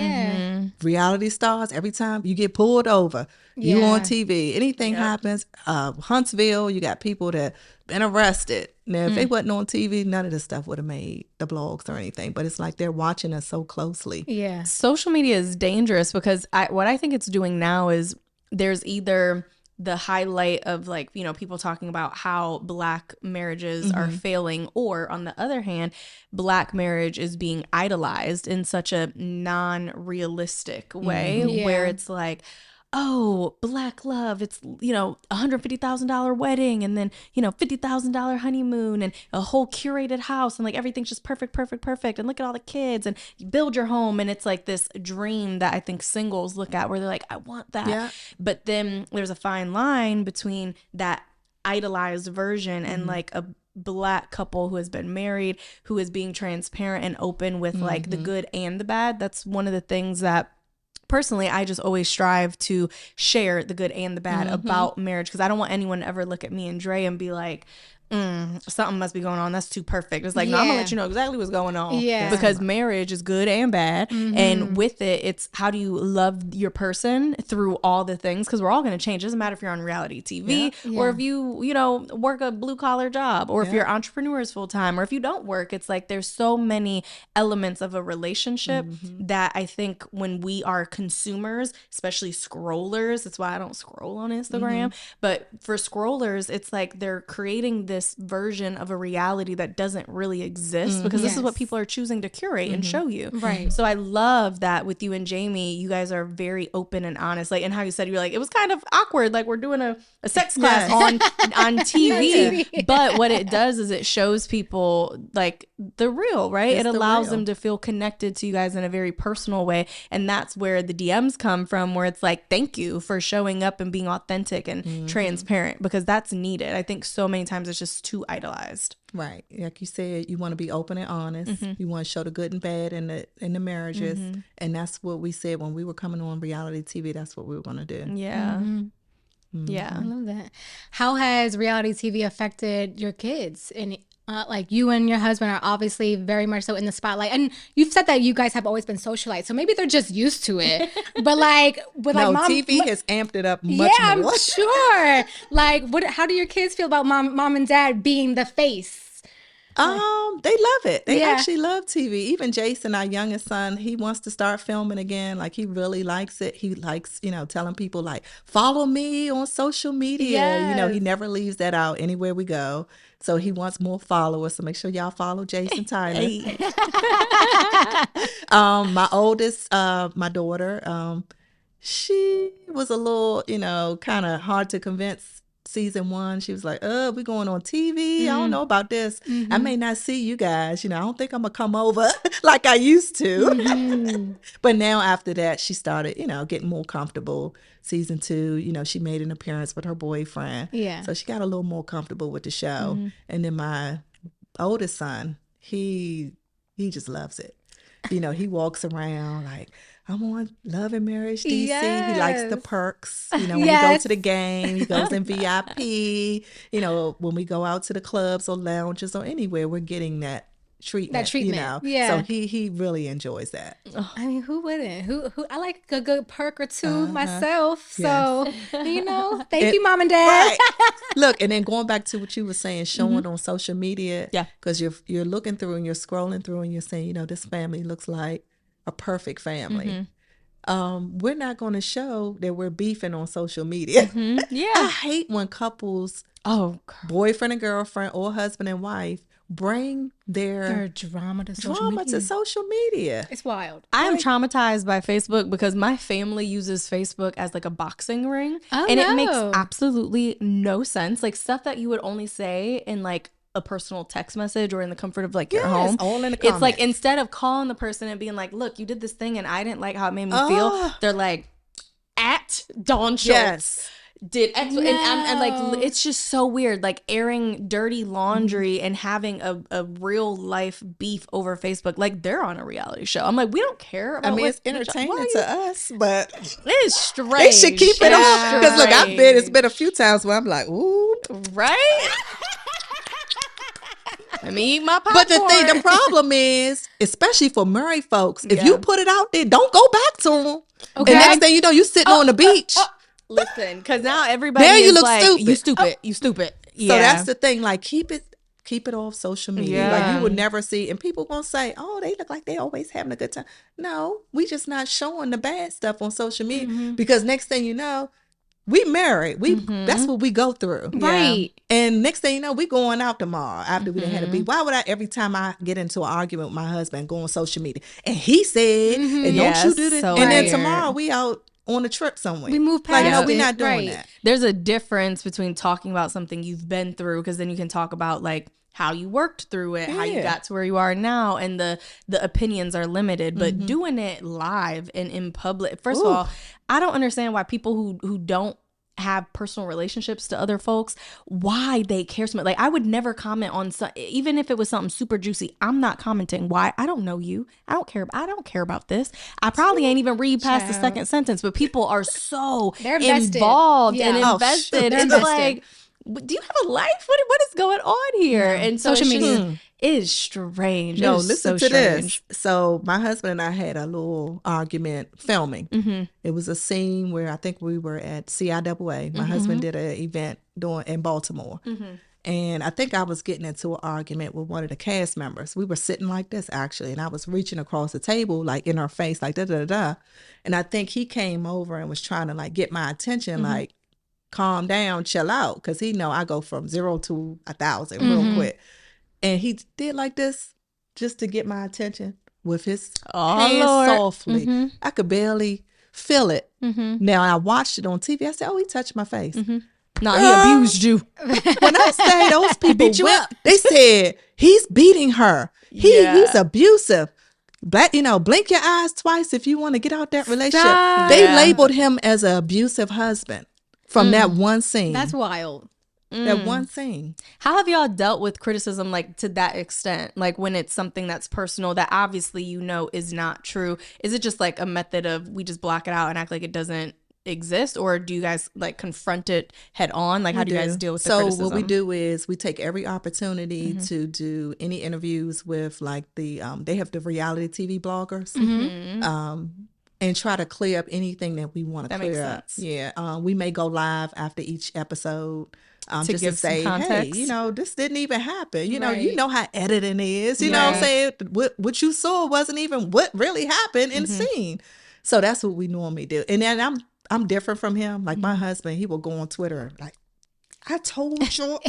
reality stars, every time you get pulled over, you on TV, anything happens. Huntsville, you got people that been arrested. Now, if they wasn't on TV, none of this stuff would have made the blogs or anything. But it's like they're watching us so closely. Social media is dangerous, because what I think it's doing now is there's either the highlight of, like, you know, people talking about how Black marriages are failing, or on the other hand, Black marriage is being idolized in such a non-realistic way, where it's like, oh, black love, it's, $150,000 wedding, and then, $50,000 honeymoon, and a whole curated house, and like everything's just perfect, and look at all the kids, and you build your home, and it's like this dream that I think singles look at where they're like, I want that. Yeah. But then there's a fine line between that idolized version and like a black couple who has been married, who is being transparent and open with like the good and the bad. That's one of the things that personally I just always strive to share, the good and the bad about marriage, because I don't want anyone to ever look at me and Dre and be like, something must be going on. That's too perfect. It's like, no, I'm gonna let you know exactly what's going on. Yeah. Because marriage is good and bad. And with it, it's how do you love your person through all the things? Because we're all gonna change. It doesn't matter if you're on reality TV or if you, work a blue collar job, or if you're entrepreneurs full time, or if you don't work. It's like there's so many elements of a relationship that I think when we are consumers, especially scrollers, that's why I don't scroll on Instagram. But for scrollers, it's like they're creating this version of a reality that doesn't really exist, because this is what people are choosing to curate and show you. Right. So I love that with you and Jamie, you guys are very open and honest. Like, and how you said, you're like, it was kind of awkward. Like, we're doing a sex class on TV. But what it does is it shows people like the real, right? It allows them to feel connected to you guys in a very personal way. And that's where the DMs come from, where it's like, thank you for showing up and being authentic and transparent, because that's needed. I think so many times it's just too idolized. Right. Like you said, you want to be open and honest. You want to show the good and bad in the marriages. And that's what we said when we were coming on reality TV. That's what we were going to do. Yeah. Yeah. I love that. How has reality TV affected your kids? And like you and your husband are obviously very much so in the spotlight, and you've said that you guys have always been socialites, so maybe they're just used to it. But like, mom, TV has amped it up much more. I'm sure. Like, how do your kids feel about mom and dad being the face? They love it. They actually love TV. Even Jason, our youngest son, he wants to start filming again. Like, he really likes it. He likes, telling people like, follow me on social media. Yes. He never leaves that out anywhere we go. So he wants more followers. So make sure y'all follow Jason Tyler. My oldest, my daughter, she was a little, kind of hard to convince. Season 1, she was like, we're going on TV. I don't know about this. I may not see you guys. I don't think I'm going to come over like I used to. But now after that, she started, getting more comfortable. Season 2, she made an appearance with her boyfriend. Yeah. So she got a little more comfortable with the show. And then my oldest son, he just loves it. He walks around like, I'm on Love and Marriage DC. Yes. He likes the perks. When we go to the game, he goes in VIP. When we go out to the clubs or lounges or anywhere, we're getting that treatment. Yeah. So he really enjoys that. I mean, who wouldn't? Who I like a good perk or two myself. So, thank you, Mom and Dad. Right. Look, and then going back to what you were saying, showing on social media. Yeah. Because you're looking through and you're scrolling through and you're saying, this family looks like a perfect family. We're not going to show that we're beefing on social media. Yeah. I hate when couples, boyfriend and girlfriend or husband and wife, bring their drama to social media. It's wild. I am traumatized by Facebook because my family uses Facebook as like a boxing ring. It makes absolutely no sense. Like stuff that you would only say in like a personal text message or in the comfort of like your home. All in the comments. It's like instead of calling the person and being like, look, you did this thing and I didn't like how it made me feel. They're like, at Dawn Schultz did X. No. And like, it's just so weird. Like airing dirty laundry and having a real life beef over Facebook. Like they're on a reality show. I'm like, we don't care about it's entertainment to us, but it's strange. They should keep it on. Because look, it's been a few times where I'm like, ooh. Right? Let me eat my popcorn. But the problem is, especially for married folks, if you put it out there, don't go back to them. Okay. And next thing you know, you sitting on the beach. Listen, because now everybody is look like, stupid. You stupid. Yeah. So that's the thing. Like, keep it off social media. Yeah. Like, you would never see. And people gonna say, oh, they look like they always having a good time. No, we just not showing the bad stuff on social media. Because next thing you know, we married. That's what we go through. Right. And next thing you know, we going out tomorrow after we done had a beef. Why would I, every time I get into an argument with my husband, go on social media? And he said, and don't you do this? So and then tomorrow we out on a trip somewhere. We move past like, no, we're it, not doing right. that. There's a difference between talking about something you've been through, because then you can talk about like how you worked through it, how you got to where you are now, and the opinions are limited. But doing it live and in public, first of all, I don't understand why people who don't have personal relationships to other folks, why they care so much. Like, I would never comment on even if it was something super juicy. I'm not commenting. Why? I don't know you. I don't care about this. I probably ain't even read past the second sentence, but people are so involved and invested. It's like, do you have a life? What is going on here? And so social media is strange. No, so listen to strange. this. So my husband and I had a little argument filming. It was a scene where I think we were at CIAA. My husband did an event in Baltimore. And I think I was getting into an argument with one of the cast members. We were sitting like this, actually, and I was reaching across the table, like in her face, like da-da-da-da. And I think he came over and was trying to like get my attention, like, calm down, chill out, because he know I go from 0 to 1,000 real quick. And he did like this just to get my attention with his hands softly. I could barely feel it. Now, I watched it on TV. I said, oh, he touched my face. No, he abused you. When I say those people they said, he's beating her. He's abusive. Blink your eyes twice if you want to get out that relationship. They labeled him as an abusive husband from that one scene. That's wild. That one scene. How have y'all dealt with criticism, like, to that extent? Like, when it's something that's personal that obviously is not true. Is it just like a method of we just block it out and act like it doesn't exist, or do you guys like confront it head on? Like, how do you guys deal with the criticism? So what we do is we take every opportunity to do any interviews with like the they have the reality TV bloggers. And try to clear up anything that we want to clear up. Yeah, we may go live after each episode to just give to say, hey, this didn't even happen. You know how editing is. You know what I'm saying? What you saw wasn't even what really happened in the scene. So that's what we normally do. And then I'm different from him. Like my husband, he will go on Twitter like, I told you.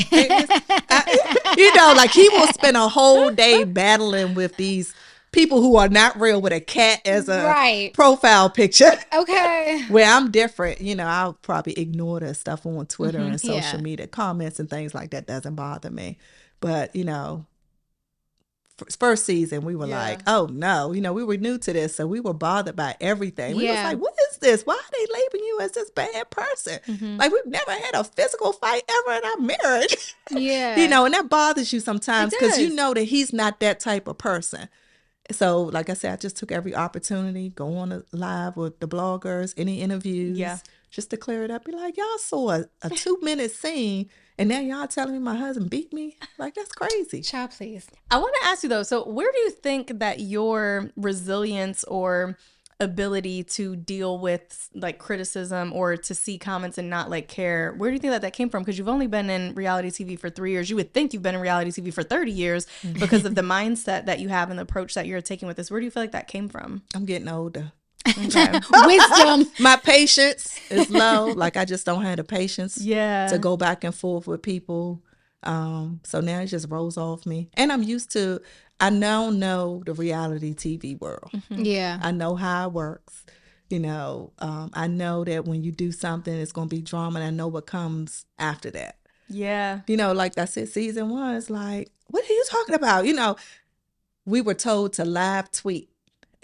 Like he will spend a whole day battling with these people who are not real with a cat as a profile picture. Okay. Where I'm different, I'll probably ignore the stuff on Twitter and social media comments and things like that. Doesn't bother me. But, first season we were like, oh no, we were new to this. So we were bothered by everything. We was like, what is this? Why are they labeling you as this bad person? Like we've never had a physical fight ever in our marriage. And that bothers you sometimes because you know that he's not that type of person. So, like I said, I just took every opportunity, go on a live with the bloggers, any interviews, just to clear it up. Be like, y'all saw a 2-minute scene, and now y'all telling me my husband beat me? Like, that's crazy. Child, please. I want to ask you, though, so where do you think that your resilience or ability to deal with like criticism or to see comments and not like care, where do you think that came from? Because you've only been in reality TV for 3 years. You would think you've been in reality TV for 30 years because of the mindset that you have and the approach that you're taking with this. Where do you feel like that came from? I'm getting older. Okay. Wisdom. My patience is low. Like I just don't have the patience to go back and forth with people. So now it just rolls off me. And I'm used to, I now know the reality TV world. I know how it works. I know that when you do something, it's going to be drama, and I know what comes after that. Like I said, season 1 is like, what are you talking about? We were told to live tweet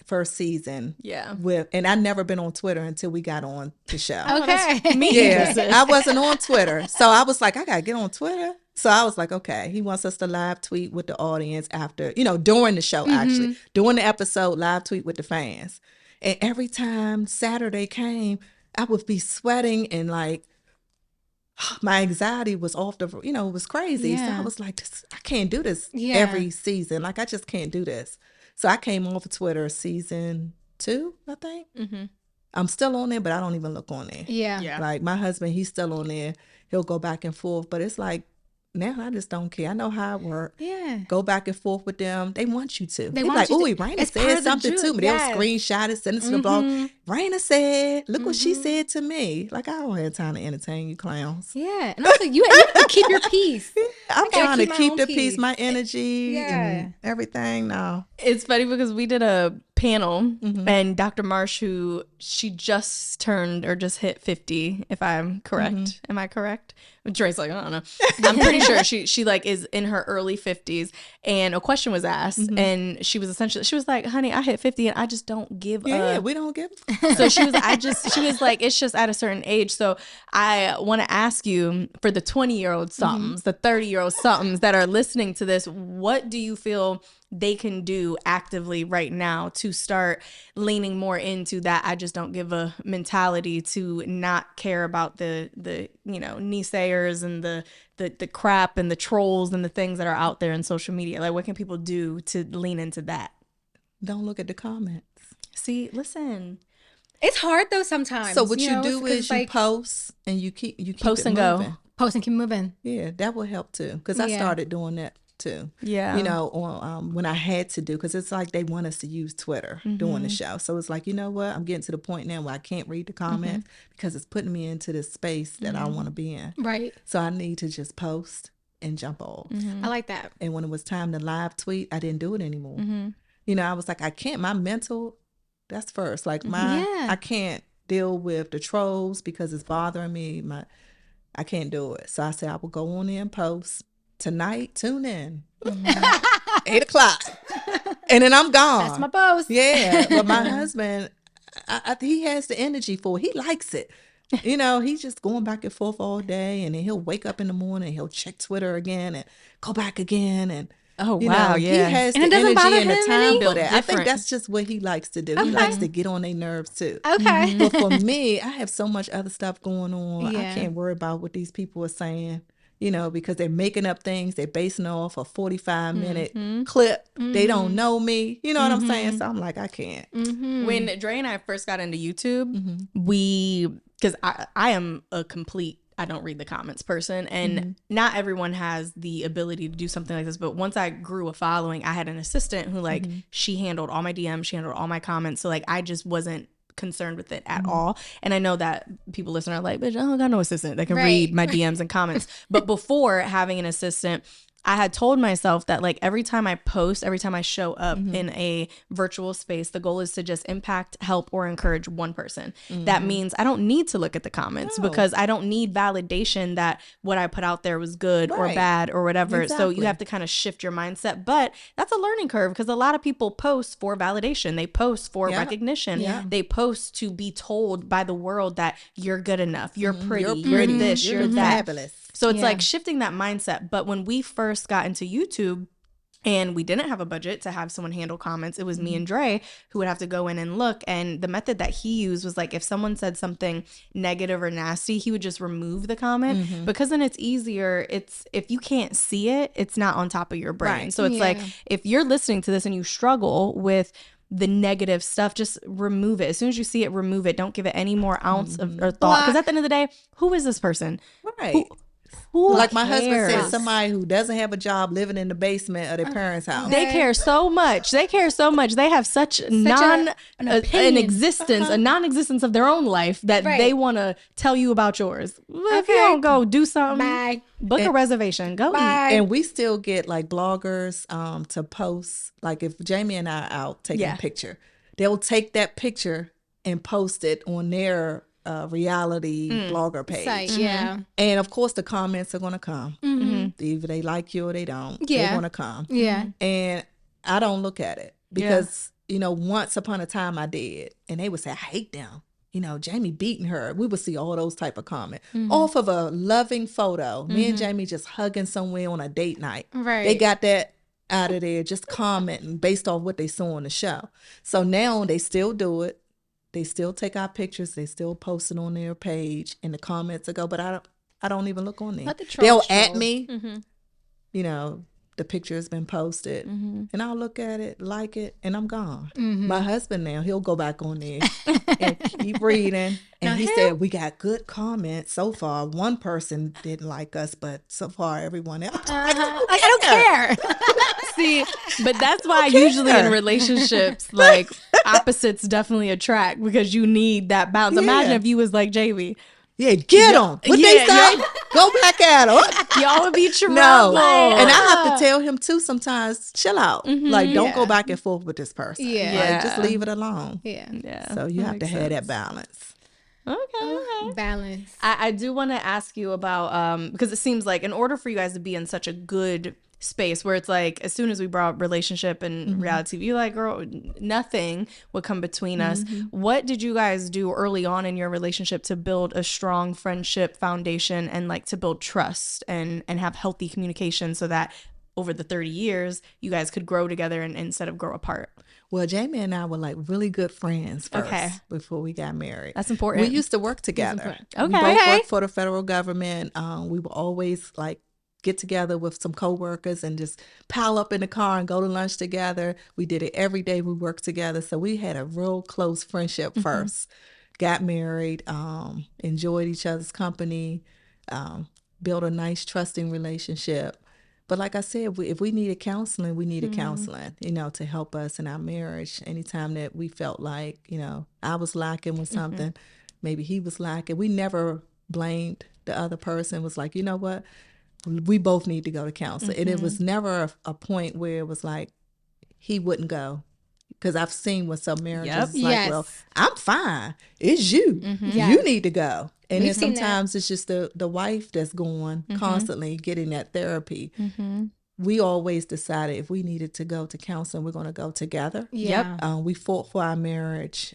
first season. And I'd never been on Twitter until we got on the show. Okay. I wasn't on Twitter. So I was like, I got to get on Twitter. So I was like, okay, he wants us to live tweet with the audience after, during the show, actually. During the episode, live tweet with the fans. And every time Saturday came, I would be sweating and like, my anxiety was off the, it was crazy. So I was like, I can't do this every season. Like, I just can't do this. So I came off of Twitter season 2, I think. I'm still on there, but I don't even look on there. Like, my husband, he's still on there. He'll go back and forth. But it's like, now I just don't care. I know how it works. Go back and forth with them. They want you to. They're like, oh, Raina said something to me. They'll screenshot it, send it to the blog. Raina said, look what she said to me. Like, I don't have time to entertain you clowns. And also, you have to keep your peace. I'm trying to keep the peace, my energy, and everything now. It's funny because we did a panel, and Dr. Marsh, who she just turned or just hit 50, if I'm correct. Am I correct? Dre's like, I don't know. I'm pretty sure she like is in her early 50s, and a question was asked, and she was like, honey, I hit 50 and I just don't give Yeah, we don't give. So she was like, it's just at a certain age. So I want to ask you, for the 20-year-old somethings, the 30-year-old somethings that are listening to this, what do you feel they can do actively right now to start leaning more into that I just don't give a mentality, to not care about the naysayers and the crap and the trolls and the things that are out there in social media? Like, what can people do to lean into that? Don't look at the comments. See, listen. It's hard though sometimes. So what you do is you post and you keep post it and moving. go. Post and keep moving. Yeah, that will help too. Because I started doing that too. Yeah. You know, on, when I had to do, because it's like they want us to use Twitter during the show. So it's like, you know what? I'm getting to the point now where I can't read the comments because it's putting me into this space that I want to be in. Right. So I need to just post and jump off. I like that. And when it was time to live tweet, I didn't do it anymore. You know, I was like, I can't. My mental, that's first. Like I can't deal with the trolls because it's bothering me. I can't do it. So I said I will go on there and post. Tonight, tune in. 8:00. And then I'm gone. That's my post. Yeah. But my husband, he has the energy for it. He likes it. You know, he's just going back and forth all day, and then he'll wake up in the morning, he'll check Twitter again and go back again. And you know, he has and the energy and the him time for that. I think that's just what he likes to do. He likes to get on their nerves too. Okay. But for me, I have so much other stuff going on. Yeah. I can't worry about what these people are saying. You know, because they're making up things. They're basing off a 45-minute clip. They don't know me. You know what I'm saying? So I'm like, I can't. When Dre and I first got into YouTube, because I am a complete, I don't read the comments person, and not everyone has the ability to do something like this. But once I grew a following, I had an assistant who like, she handled all my DMs, she handled all my comments. So like, I just wasn't concerned with it at all. And I know that people listening are like, bitch, I don't got no assistant that can read my DMs and comments. But before having an assistant, I had told myself that like every time I post, every time I show up in a virtual space, the goal is to just impact, help, or encourage one person. That means I don't need to look at the comments because I don't need validation that what I put out there was good or bad or whatever. Exactly. So you have to kind of shift your mindset. But that's a learning curve because a lot of people post for validation. They post for recognition. Yeah. They post to be told by the world that you're good enough, you're pretty, you're this, you're that. Fabulous. So it's like shifting that mindset. But when we first got into YouTube and we didn't have a budget to have someone handle comments, it was me and Dre who would have to go in and look. And the method that he used was like, if someone said something negative or nasty, he would just remove the comment because then it's easier. If you can't see it, it's not on top of your brain. Right. So it's like, if you're listening to this and you struggle with the negative stuff, just remove it. As soon as you see it, remove it. Don't give it any more ounce of or thought. Because at the end of the day, who is this person? Right. Who like cares? My husband said, somebody who doesn't have a job living in the basement of their parents' house. They care so much. They have such an existence, a non-existence of their own life that they want to tell you about yours. If you don't go do something, book a reservation, go eat. And we still get like bloggers to post, like if Jamie and I are out taking a picture, they'll take that picture and post it on their reality blogger page. Site, And of course the comments are going to come. Either they like you or they don't. They're going to come. And I don't look at it because, you know, once upon a time I did. And they would say, I hate them. You know, Jamie beating her. We would see all those type of comments. Off of a loving photo. Me and Jamie just hugging somewhere on a date night. Right. They got that out of there just commenting based off what they saw on the show. So now they still do it. They still take our pictures. They still post it on their page, and the comments will go. But I don't even look on there. They'll at me. You know, the picture has been posted, and I'll look at it, like it, and I'm gone. My husband now, he'll go back on there and keep reading. And he said, we got good comments so far. One person didn't like us, but so far everyone else. I don't care. See, but that's why usually in relationships, like opposites definitely attract because you need that balance. Imagine if you was like Jamie. Yeah, get them. What they say? Go back at them. Y'all would be trouble. No. And I have to tell him too sometimes, chill out. Like, don't go back and forth with this person. Yeah. Like, just leave it alone. Yeah. So you have to have that balance. Okay. Balance. I do want to ask you about, because it seems like in order for you guys to be in such a good space where it's like, as soon as we brought relationship and reality TV, you're like, girl, nothing would come between us. What did you guys do early on in your relationship to build a strong friendship foundation and like to build trust and have healthy communication so that over the 30 years, you guys could grow together and instead of grow apart? Well, Jamie and I were like really good friends first before we got married. That's important. We used to work together. Okay. We both worked for the federal government. We would always like get together with some coworkers and just pile up in the car and go to lunch together. We did it every day. We worked together. So we had a real close friendship first. Got married, enjoyed each other's company, built a nice trusting relationship. But like I said, if we needed counseling, we needed counseling, you know, to help us in our marriage. Anytime that we felt like, you know, I was lacking with something, maybe he was lacking. We never blamed the other person. It was like, you know what? We both need to go to counseling. And it was never a point where it was like he wouldn't go. Because I've seen with some marriages, like, well, I'm fine. It's you. You need to go. And then sometimes it's just the wife that's going constantly getting that therapy. We always decided if we needed to go to counseling, we're going to go together. We fought for our marriage.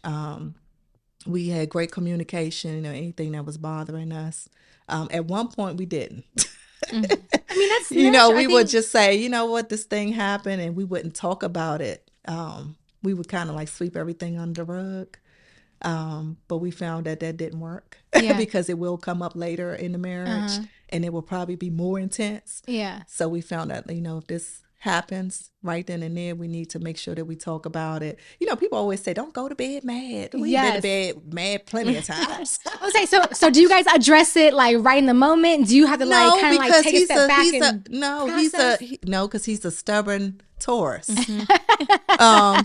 We had great communication, you know, anything that was bothering us. At one point, we didn't. I mean, that's you know, we would just say, you know what, this thing happened, and we wouldn't talk about it. We would kind of like sweep everything under the rug. But we found that didn't work because it will come up later in the marriage and it will probably be more intense. So we found that, you know, if this happens right then and there, we need to make sure that we talk about it. You know, people always say, don't go to bed mad. We've been to bed mad plenty of times. Okay, so do you guys address it like right in the moment? Do you have to like kind of like take a step back because he's a stubborn Taurus.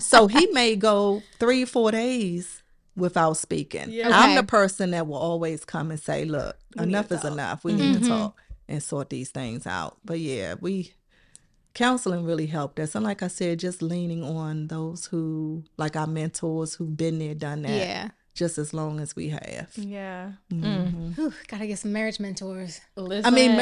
So he may go 3-4 days without speaking. I'm the person that will always come and say, look, enough is enough. We need to talk and sort these things out. But yeah, counseling really helped us. And like I said, just leaning on those who, like our mentors who've been there, done that just as long as we have. Gotta get some marriage mentors. Listen. I mean,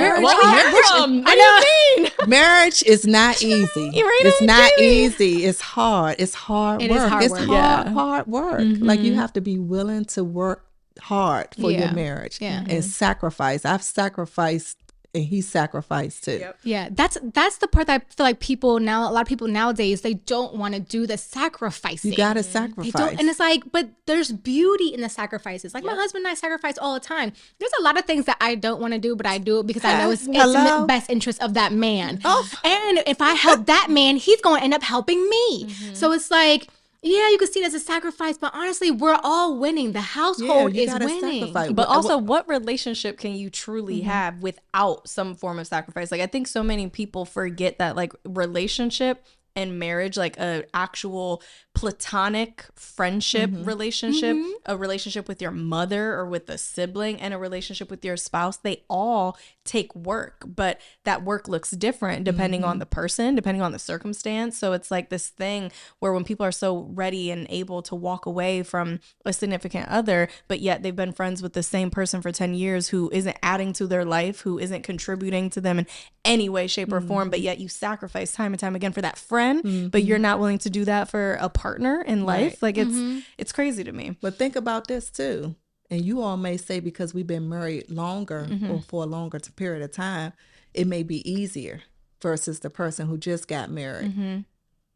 marriage is not easy. It's not easy. It's hard. It's hard work. It's hard work. Like you have to be willing to work hard for your marriage and sacrifice. I've sacrificed and he sacrificed too. That's the part that I feel like a lot of people nowadays, they don't want to do the sacrificing. You gotta sacrifice. They don't, and it's like, but there's beauty in the sacrifices. Like my husband and I sacrifice all the time. There's a lot of things that I don't want to do, but I do it because I know it's in the best interest of that man. And if I help that man, he's going to end up helping me. So it's like, yeah, you can see it as a sacrifice, but honestly, we're all winning. The household is winning. But also, what relationship can you truly have without some form of sacrifice? Like, I think so many people forget that, like, relationship and marriage, like a actual platonic friendship relationship, a relationship with your mother or with a sibling, and a relationship with your spouse, they all take work, but that work looks different depending on the person, depending on the circumstance. So it's like this thing where when people are so ready and able to walk away from a significant other, but yet they've been friends with the same person for 10 years who isn't adding to their life, who isn't contributing to them in any way, shape, or form, but yet you sacrifice time and time again for that friend, but you're not willing to do that for a partner in life. Like it's crazy to me. But think about this too. And you all may say because we've been married longer or for a longer period of time, it may be easier versus the person who just got married.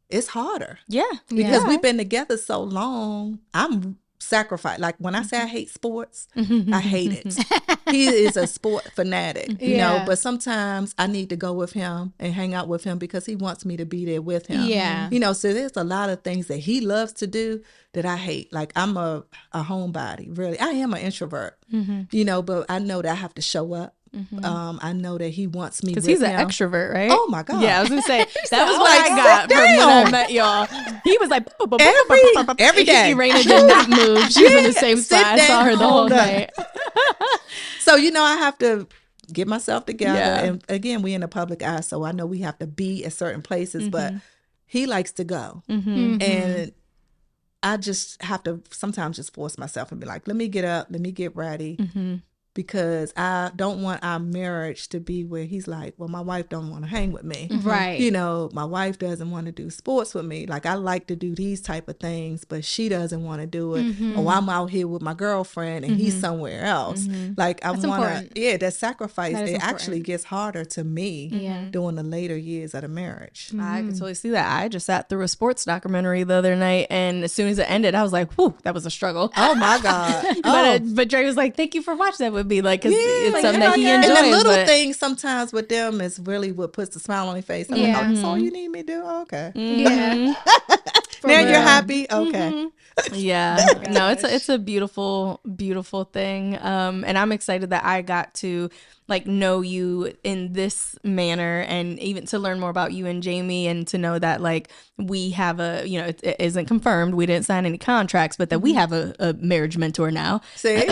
It's harder. Because we've been together so long. I'm sacrificed. Like when I say I hate sports, I hate it. He is a sport fanatic, you know, but sometimes I need to go with him and hang out with him because he wants me to be there with him. You know, so there's a lot of things that he loves to do that I hate. Like I'm a homebody, really. I am an introvert, you know, but I know that I have to show up. I know that he wants me because with he's him. An extrovert, right? Oh my God. Yeah, I was gonna say that was what I got from when I met y'all. He was like every day. Erana did not move. She was in the same spot. I saw her the whole night. So, I have to get myself together. Yeah. And again, we in the public eye, so I know we have to be at certain places, but he likes to go. And I just have to sometimes just force myself and be like, let me get up, let me get ready. Because I don't want our marriage to be where he's like, well, my wife don't want to hang with me. Right. My wife doesn't want to do sports with me. Like, I like to do these type of things, but she doesn't want to do it. Or I'm out here with my girlfriend and he's somewhere else. Like, I want to, that sacrifice, it actually gets harder to me during the later years of the marriage. I can totally see that. I just sat through a sports documentary the other night, and as soon as it ended, I was like, whew, that was a struggle. Oh my God. But Dre was like, thank you for watching that with me. Like, cause it's something that he enjoys. And the little things sometimes with them is really what puts the smile on their face. I'm like, oh, that's all you need me to do? Oh, okay. Yeah. Now you're happy? Okay. Yeah. No, it's a beautiful, beautiful thing. And I'm excited that I got to like know you in this manner, and even to learn more about you and Jamie, and to know that like we have it isn't confirmed, we didn't sign any contracts, but that we have a marriage mentor now. See?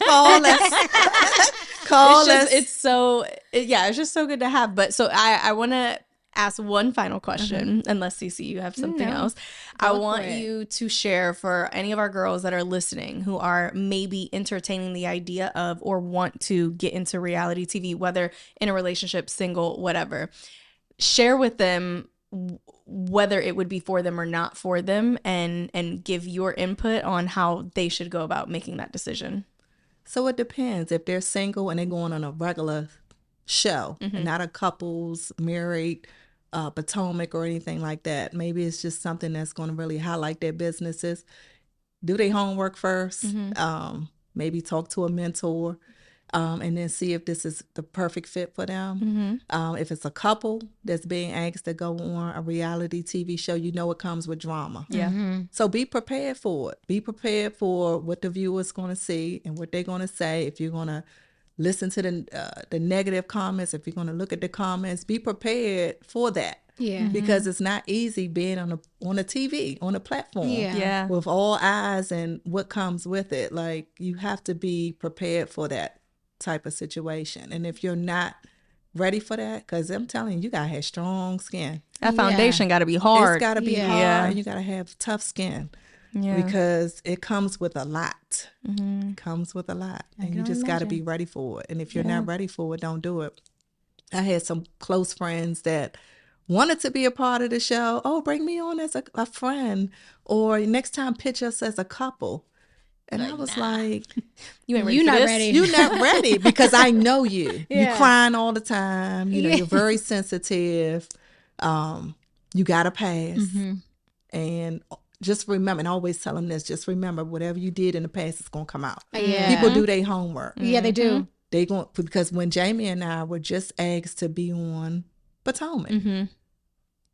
Call us. Call us. It's just so good to have. But so I want to ask one final question, unless Cece, you have something else. I want you to share for any of our girls that are listening who are maybe entertaining the idea of or want to get into reality TV, whether in a relationship, single, whatever. Share with them whether it would be for them or not for them, and give your input on how they should go about making that decision. So it depends. If they're single and they're going on a regular show, and not a couples, married, Potomac or anything like that, maybe it's just something that's going to really highlight their businesses. Do their homework first. Maybe talk to a mentor, and then see if this is the perfect fit for them. If it's a couple that's being asked to go on a reality TV show, it comes with drama. So be prepared for it. Be prepared for what the viewer's going to see and what they're going to say. If you're going to listen to the negative comments, if you're going to look at the comments, be prepared for that. Because it's not easy being on a TV, on a platform, with all eyes and what comes with it. Like, you have to be prepared for that type of situation. And if you're not ready for that, because I'm telling you, you gotta have strong skin. That foundation got to be hard. It's got to be hard. You got to have tough skin. Because it comes with a lot. It comes with a lot. And you just got to be ready for it. And if you're not ready for it, don't do it. I had some close friends that wanted to be a part of the show. Oh, bring me on as a friend. Or next time, pitch us as a couple. And I was like, you ain't ready. You're not ready. You're not ready, because I know you. You're crying all the time. You're very sensitive. You got to pass. And just remember, and I always tell them this, just remember, whatever you did in the past is going to come out. People do their homework. Yeah, they do. Because when Jamie and I were just asked to be on Potomac,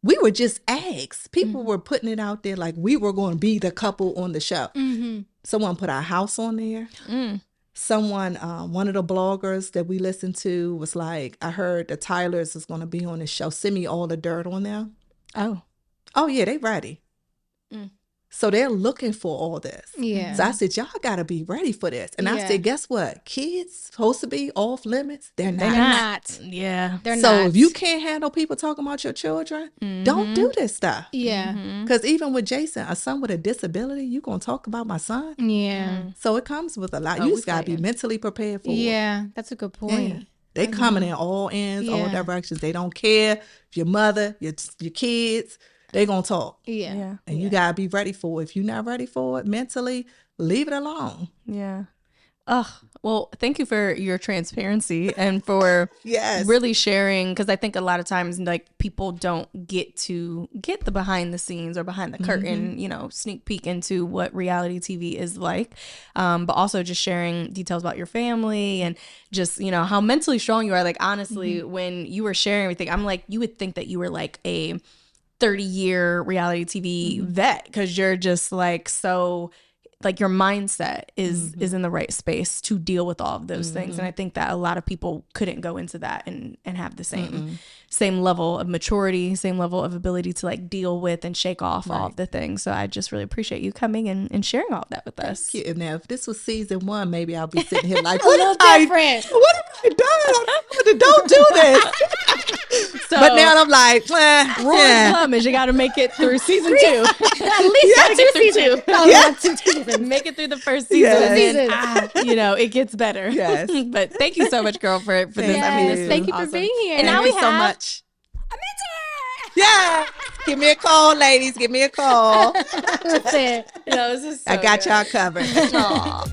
we were just asked. People were putting it out there like we were going to be the couple on the show. Someone put our house on there. Someone, one of the bloggers that we listened to was like, I heard the Tylers is going to be on the show. Send me all the dirt on them. Oh yeah, they ready. So they're looking for all this. So I said, y'all got to be ready for this. And I said, guess what? Kids supposed to be off limits. They're not. Yeah. They're not. So if you can't handle people talking about your children, don't do this stuff. Because even with Jason, a son with a disability, you going to talk about my son? So it comes with a lot. You just got to be mentally prepared for it. Yeah, that's a good point. They coming in all ends, all directions. They don't care if your mother, your kids, they gonna talk. And you gotta be ready for it. If you're not ready for it mentally, leave it alone. Well, thank you for your transparency and for really sharing, because I think a lot of times like people don't get to get the behind the scenes or behind the curtain, sneak peek into what reality TV is like, but also just sharing details about your family and just, how mentally strong you are. Like, honestly, when you were sharing everything, I'm like, you would think that you were like a 30-year reality TV vet, because you're just like so like your mindset is in the right space to deal with all of those things. And I think that a lot of people couldn't go into that and have the same level of maturity, same level of ability to like deal with and shake off all of the things. So I just really appreciate you coming and sharing all of that with us. Thank you. Now, if this was season 1, maybe I'll be sitting here like, A little different. What have I done? Don't do this. So, but now I'm like, rule of thumb is you got to make it through season 2. At least Gotta get through 2. not 2 seasons. Make it through the first season, Yes. and then, it gets better. Yes. But thank you so much, girl, for this. Thank I mean, you. this Thank you was for awesome. being here. And now Thank we you so have much. Yeah. Give me a call, ladies. Give me a call. That's it. This is so I got good. y'all covered. Aw.